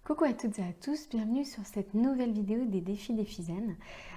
Coucou à toutes et à tous, bienvenue sur cette nouvelle vidéo des défis d'Ephizen.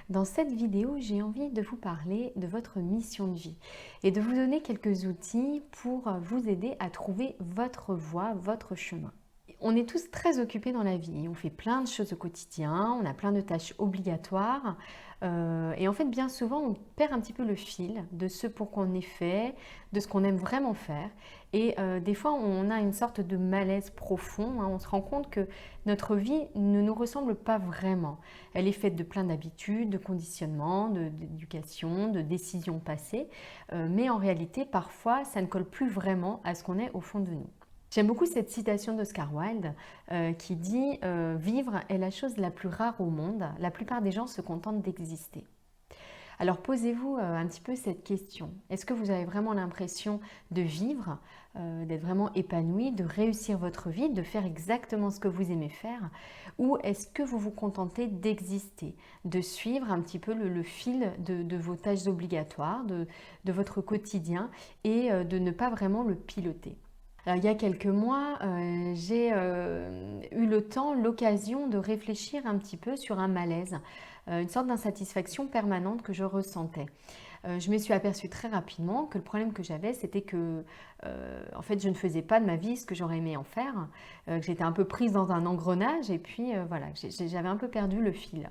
Dans cette vidéo, j'ai envie de vous parler de votre mission de vie et de vous donner quelques outils pour vous aider à trouver votre voie, votre chemin. On est tous très occupés dans la vie, on fait plein de choses au quotidien, on a plein de tâches obligatoires et en fait bien souvent on perd un petit peu le fil de ce pour quoi on est fait, de ce qu'on aime vraiment faire et des fois on a une sorte de malaise profond, hein. On se rend compte que notre vie ne nous ressemble pas vraiment. Elle est faite de plein d'habitudes, de conditionnements, d'éducation, de décisions passées, mais en réalité parfois ça ne colle plus vraiment à ce qu'on est au fond de nous. J'aime beaucoup cette citation d'Oscar Wilde qui dit Vivre est la chose la plus rare au monde, la plupart des gens se contentent d'exister ». Alors posez-vous un petit peu cette question. Est-ce que vous avez vraiment l'impression de vivre, d'être vraiment épanoui, de réussir votre vie, de faire exactement ce que vous aimez faire? Ou est-ce que vous vous contentez d'exister, de suivre un petit peu le fil de vos tâches obligatoires, de votre quotidien et de ne pas vraiment le piloter? Alors, il y a quelques mois, j'ai eu le temps, l'occasion de réfléchir un petit peu sur un malaise, une sorte d'insatisfaction permanente que je ressentais. Je me suis aperçue très rapidement que le problème que j'avais, c'était que en fait, je ne faisais pas de ma vie ce que j'aurais aimé en faire, que j'étais un peu prise dans un engrenage et puis voilà, j'avais un peu perdu le fil.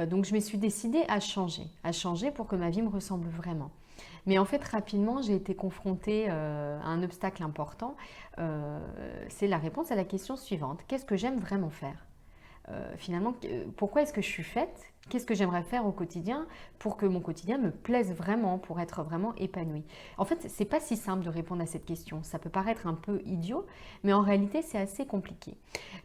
Donc je me suis décidée à changer pour que ma vie me ressemble vraiment. Mais en fait, rapidement, j'ai été confrontée à un obstacle important. C'est la réponse à la question suivante. Qu'est-ce que j'aime vraiment faire? Finalement, pourquoi est-ce que je suis faite? Qu'est-ce que j'aimerais faire au quotidien pour que mon quotidien me plaise vraiment, pour être vraiment épanouie? En fait, c'est pas si simple de répondre à cette question. Ça peut paraître un peu idiot, mais en réalité, c'est assez compliqué.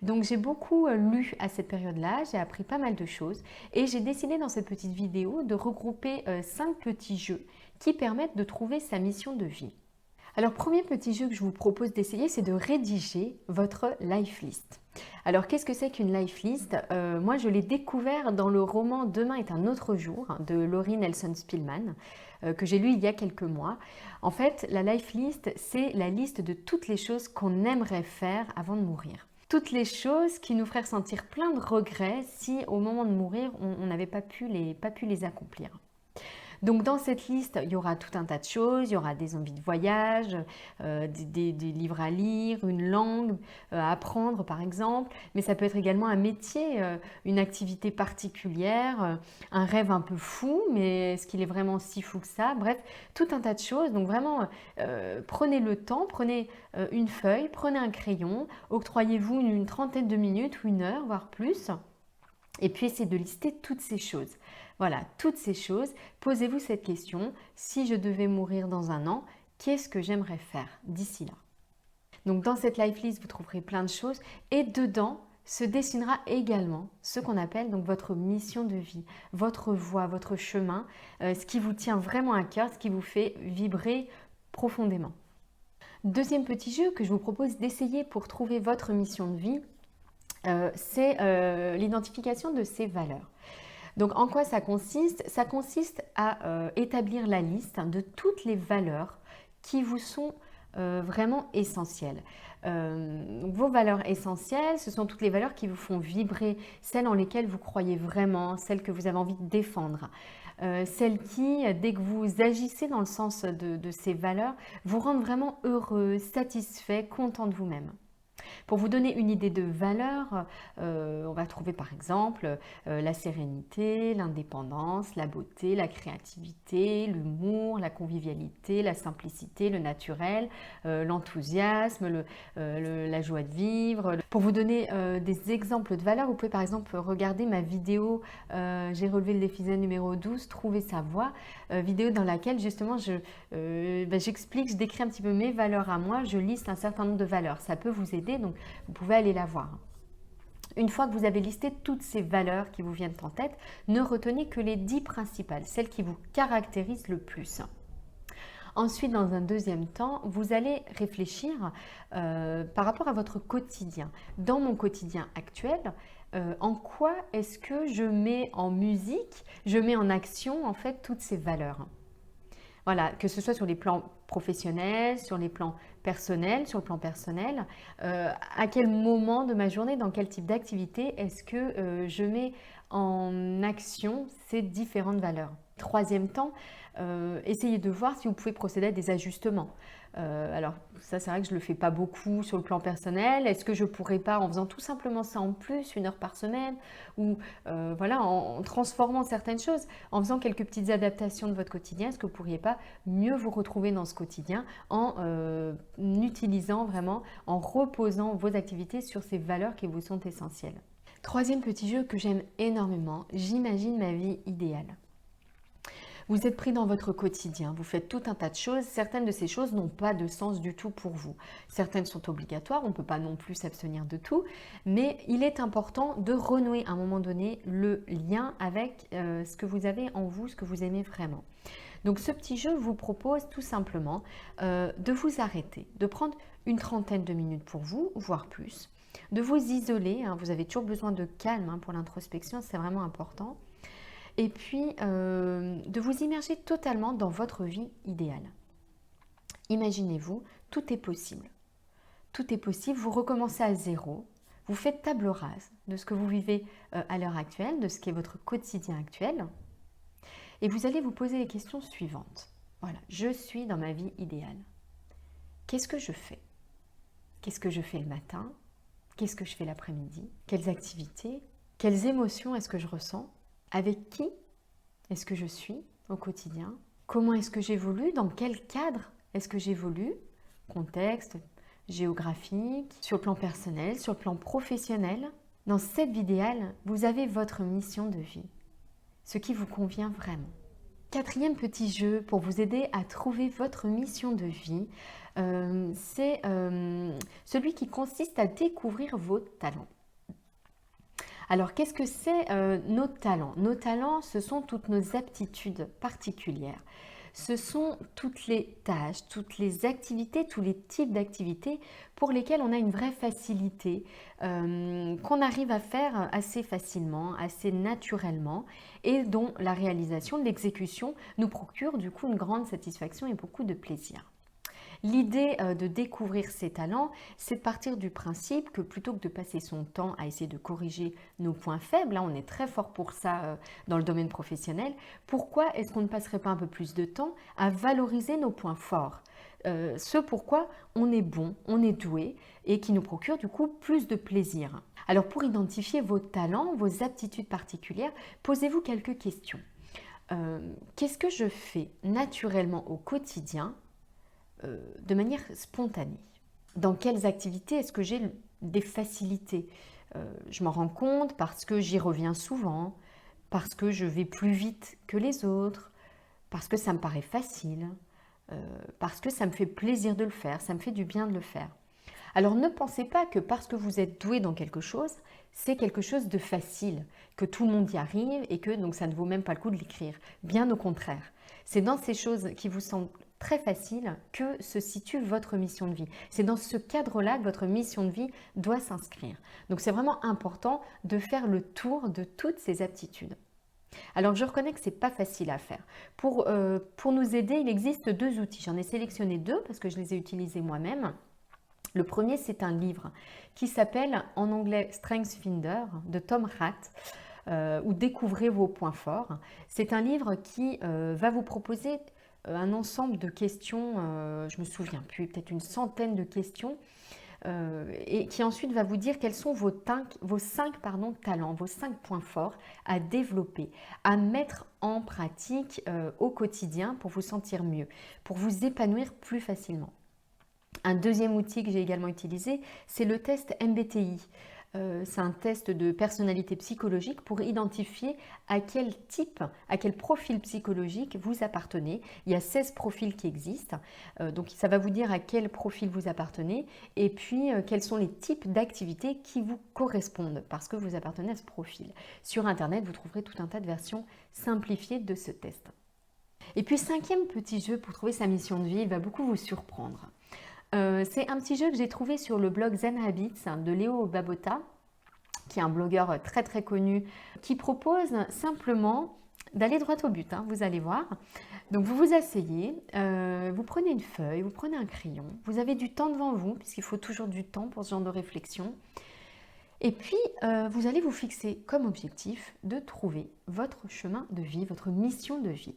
Donc, j'ai beaucoup lu à cette période-là, j'ai appris pas mal de choses et j'ai décidé dans cette petite vidéo de regrouper 5 petits jeux qui permettent de trouver sa mission de vie. Alors, premier petit jeu que je vous propose d'essayer, c'est de rédiger votre life list. Alors, qu'est-ce que c'est qu'une life list? Moi, je l'ai découvert dans le roman Demain est un autre jour de Laurie Nelson Spillman, que j'ai lu il y a quelques mois. En fait, la life list, c'est la liste de toutes les choses qu'on aimerait faire avant de mourir. Toutes les choses qui nous feraient sentir plein de regrets si au moment de mourir, on n'avait pas pu les accomplir. Donc dans cette liste, il y aura tout un tas de choses, il y aura des envies de voyage, des livres à lire, une langue à apprendre par exemple, mais ça peut être également un métier, une activité particulière, un rêve un peu fou, mais est-ce qu'il est vraiment si fou que ça? Bref, tout un tas de choses. Donc vraiment, prenez le temps, prenez une feuille, prenez un crayon, octroyez-vous une trentaine de minutes ou une heure, voire plus. Et puis, essayez de lister toutes ces choses. Voilà, toutes ces choses. Posez-vous cette question. Si je devais mourir dans un an, qu'est-ce que j'aimerais faire d'ici là? Donc, dans cette life list, vous trouverez plein de choses. Et dedans, se dessinera également ce qu'on appelle donc votre mission de vie, votre voie, votre chemin, ce qui vous tient vraiment à cœur, ce qui vous fait vibrer profondément. Deuxième petit jeu que je vous propose d'essayer pour trouver votre mission de vie, c'est l'identification de ces valeurs. Donc en quoi ça consiste? Ça consiste à établir la liste de toutes les valeurs qui vous sont vraiment essentielles. Vos valeurs essentielles, ce sont toutes les valeurs qui vous font vibrer, celles en lesquelles vous croyez vraiment, celles que vous avez envie de défendre. Celles qui, dès que vous agissez dans le sens de ces valeurs, vous rendent vraiment heureux, satisfait, content de vous-même. Pour vous donner une idée de valeur, on va trouver par exemple la sérénité, l'indépendance, la beauté, la créativité, l'humour, la convivialité, la simplicité, le naturel, l'enthousiasme, la joie de vivre. Pour vous donner des exemples de valeurs, vous pouvez par exemple regarder ma vidéo J'ai relevé le défi zen numéro 12, Trouver sa voie, vidéo dans laquelle justement j'explique, je décris un petit peu mes valeurs à moi, je liste un certain nombre de valeurs. Ça peut vous aider, donc vous pouvez aller la voir. Une fois que vous avez listé toutes ces valeurs qui vous viennent en tête, ne retenez que les 10 principales, celles qui vous caractérisent le plus. Ensuite, dans un deuxième temps, vous allez réfléchir par rapport à votre quotidien. Dans mon quotidien actuel, en quoi est-ce que je mets en musique, je mets en action en fait toutes ces valeurs? Voilà, que ce soit sur les plans professionnel, sur les plans personnels, sur le plan personnel, à quel moment de ma journée, dans quel type d'activité est-ce que je mets en action ces différentes valeurs. Troisième temps, essayez de voir si vous pouvez procéder à des ajustements. Alors ça c'est vrai que je ne le fais pas beaucoup sur le plan personnel. Est-ce que je ne pourrais pas, en faisant tout simplement ça en plus, 1 heure par semaine, ou voilà, en transformant certaines choses, en faisant quelques petites adaptations de votre quotidien, est-ce que vous ne pourriez pas mieux vous retrouver dans ce quotidien en utilisant vraiment, en reposant vos activités sur ces valeurs qui vous sont essentielles. Troisième petit jeu que j'aime énormément, j'imagine ma vie idéale. Vous êtes pris dans votre quotidien, vous faites tout un tas de choses, certaines de ces choses n'ont pas de sens du tout pour vous. Certaines sont obligatoires, on ne peut pas non plus s'abstenir de tout, mais il est important de renouer à un moment donné le lien avec ce que vous avez en vous, ce que vous aimez vraiment. Donc ce petit jeu vous propose tout simplement de vous arrêter, de prendre une trentaine de minutes pour vous, voire plus, de vous isoler, hein, vous avez toujours besoin de calme hein, pour l'introspection, c'est vraiment important. Et puis, de vous immerger totalement dans votre vie idéale. Imaginez-vous, tout est possible. Tout est possible, vous recommencez à zéro, vous faites table rase de ce que vous vivez à l'heure actuelle, de ce qui est votre quotidien actuel. Et vous allez vous poser les questions suivantes. Voilà, je suis dans ma vie idéale. Qu'est-ce que je fais? Qu'est-ce que je fais le matin? Qu'est-ce que je fais l'après-midi? Quelles activités? Quelles émotions est-ce que je ressens? Avec qui est-ce que je suis au quotidien? Comment est-ce que j'évolue? Dans quel cadre est-ce que j'évolue? Contexte, géographique, sur le plan personnel, sur le plan professionnel. Dans cette vie idéale, vous avez votre mission de vie, ce qui vous convient vraiment. Quatrième petit jeu pour vous aider à trouver votre mission de vie, c'est celui qui consiste à découvrir vos talents. Alors, qu'est-ce que c'est nos talents? Nos talents, ce sont toutes nos aptitudes particulières. Ce sont toutes les tâches, toutes les activités, tous les types d'activités pour lesquelles on a une vraie facilité, qu'on arrive à faire assez facilement, assez naturellement et dont la réalisation, l'exécution nous procure du coup une grande satisfaction et beaucoup de plaisir. L'idée de découvrir ses talents, c'est de partir du principe que plutôt que de passer son temps à essayer de corriger nos points faibles, là on est très fort pour ça dans le domaine professionnel, pourquoi est-ce qu'on ne passerait pas un peu plus de temps à valoriser nos points forts, ce pourquoi on est bon, on est doué et qui nous procure du coup plus de plaisir. Alors pour identifier vos talents, vos aptitudes particulières, posez-vous quelques questions. Qu'est-ce que je fais naturellement au quotidien de manière spontanée? Dans quelles activités est-ce que j'ai des facilités? Je m'en rends compte parce que j'y reviens souvent, parce que je vais plus vite que les autres, parce que ça me paraît facile, parce que ça me fait plaisir de le faire, ça me fait du bien de le faire. Alors ne pensez pas que parce que vous êtes doué dans quelque chose, c'est quelque chose de facile, que tout le monde y arrive et que donc ça ne vaut même pas le coup de l'écrire. Bien au contraire, c'est dans ces choses qui vous semblent très faciles que se situe votre mission de vie. C'est dans ce cadre-là que votre mission de vie doit s'inscrire. Donc c'est vraiment important de faire le tour de toutes ces aptitudes. Alors je reconnais que ce n'est pas facile à faire. Pour nous aider, il existe 2 outils. J'en ai sélectionné 2 parce que je les ai utilisés moi-même. Le premier, c'est un livre qui s'appelle en anglais StrengthsFinder de Tom Rath, ou Découvrez vos points forts. C'est un livre qui va vous proposer un ensemble de questions, je ne me souviens plus, peut-être une centaine de questions, et qui ensuite va vous dire quels sont vos 5 talents, vos 5 points forts à développer, à mettre en pratique au quotidien pour vous sentir mieux, pour vous épanouir plus facilement. Un deuxième outil que j'ai également utilisé, c'est le test MBTI. C'est un test de personnalité psychologique pour identifier à quel type, à quel profil psychologique vous appartenez. Il y a 16 profils qui existent, donc ça va vous dire à quel profil vous appartenez et puis quels sont les types d'activités qui vous correspondent parce que vous appartenez à ce profil. Sur Internet, vous trouverez tout un tas de versions simplifiées de ce test. Et puis 5e petit jeu pour trouver sa mission de vie, il va beaucoup vous surprendre. C'est un petit jeu que j'ai trouvé sur le blog Zen Habits de Léo Babauta, qui est un blogueur très très connu, qui propose simplement d'aller droit au but, hein, vous allez voir. Donc vous vous asseyez, vous prenez une feuille, vous prenez un crayon, vous avez du temps devant vous, puisqu'il faut toujours du temps pour ce genre de réflexion. Et puis, vous allez vous fixer comme objectif de trouver votre chemin de vie, votre mission de vie.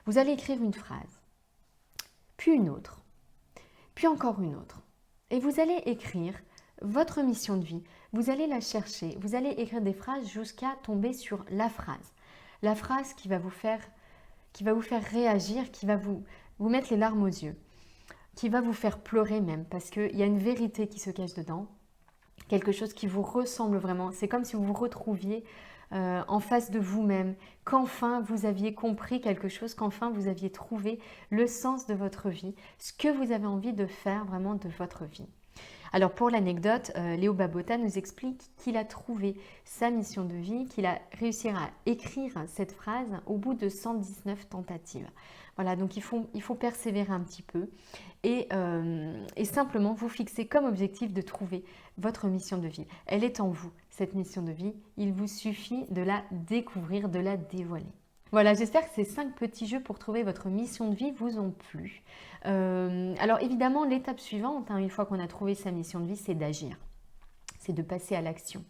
Vous allez écrire une phrase, puis une autre, puis encore une autre. Et vous allez écrire votre mission de vie. Vous allez la chercher, vous allez écrire des phrases jusqu'à tomber sur la phrase. La phrase qui va vous faire réagir, qui va vous mettre les larmes aux yeux, qui va vous faire pleurer même, parce qu'il y a une vérité qui se cache dedans. Quelque chose qui vous ressemble vraiment. C'est comme si vous vous retrouviez en face de vous-même, qu'enfin vous aviez compris quelque chose, qu'enfin vous aviez trouvé le sens de votre vie, ce que vous avez envie de faire vraiment de votre vie. Alors pour l'anecdote, Léo Babauta nous explique qu'il a trouvé sa mission de vie, qu'il a réussi à écrire cette phrase au bout de 119 tentatives. Voilà, donc il faut persévérer un petit peu et simplement vous fixer comme objectif de trouver votre mission de vie. Elle est en vous, cette mission de vie. Il vous suffit de la découvrir, de la dévoiler. Voilà, j'espère que ces 5 petits jeux pour trouver votre mission de vie vous ont plu. Alors évidemment, l'étape suivante, hein, une fois qu'on a trouvé sa mission de vie, c'est d'agir. C'est de passer à l'action.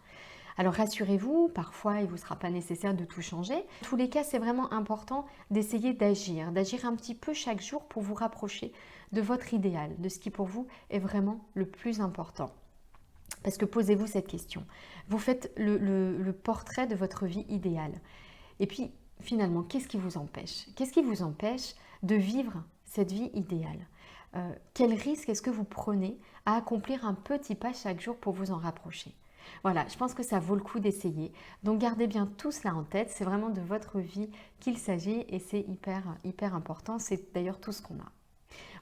Alors rassurez-vous, parfois il ne vous sera pas nécessaire de tout changer. En tous les cas, c'est vraiment important d'essayer d'agir un petit peu chaque jour pour vous rapprocher de votre idéal, de ce qui pour vous est vraiment le plus important. Parce que posez-vous cette question. Vous faites le portrait de votre vie idéale. Et puis finalement, qu'est-ce qui vous empêche? Qu'est-ce qui vous empêche de vivre cette vie idéale? Quel risque est-ce que vous prenez à accomplir un petit pas chaque jour pour vous en rapprocher? Voilà, je pense que ça vaut le coup d'essayer. Donc gardez bien tout cela en tête, c'est vraiment de votre vie qu'il s'agit et c'est hyper important, c'est d'ailleurs tout ce qu'on a.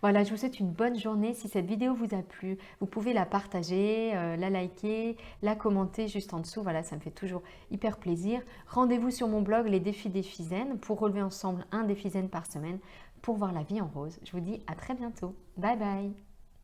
Voilà, je vous souhaite une bonne journée. Si cette vidéo vous a plu, vous pouvez la partager, la liker, la commenter juste en dessous. Voilà, ça me fait toujours hyper plaisir. Rendez-vous sur mon blog Les Défis Défi Zen pour relever ensemble un défi zen par semaine pour voir la vie en rose. Je vous dis à très bientôt. Bye bye.